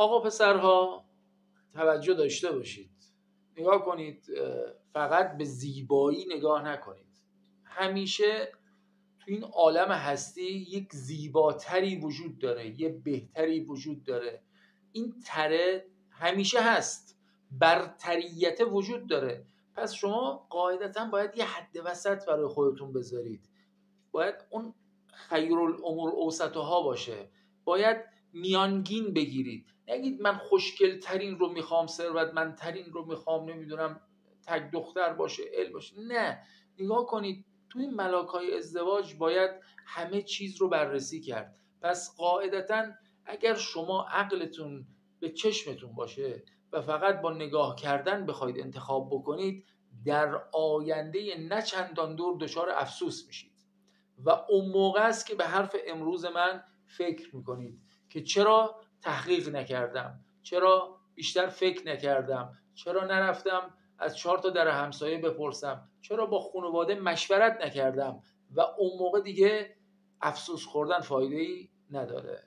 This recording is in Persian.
آقا پسرها توجه داشته باشید، نگاه کنید، فقط به زیبایی نگاه نکنید. همیشه تو این عالم هستی یک زیباتری وجود داره، یه بهتری وجود داره. این تره همیشه هست، برتریت وجود داره. پس شما قاعدتا باید یه حد وسط برای خودتون بذارید. باید اون خیرالامور اوسطها باشه، باید میانگین بگیرید. نگید من خوشگل ترین رو میخوام، ثروتمندترین رو میخوام، نمیدونم تک دختر باشه، باشه. نه، نگاه کنید تو این ملاکای ازدواج باید همه چیز رو بررسی کرد. پس قاعدتا اگر شما عقلتون به چشمتون باشه و فقط با نگاه کردن بخواید انتخاب بکنید، در آینده نه چندان دور دچار افسوس میشید و اون موقع است که به حرف امروز من فکر میکنید که چرا تحقیق نکردم، چرا بیشتر فکر نکردم، چرا نرفتم از 4 تا در همسایه بپرسم، چرا با خانواده مشورت نکردم. و اون موقع دیگه افسوس خوردن فایده‌ای نداره.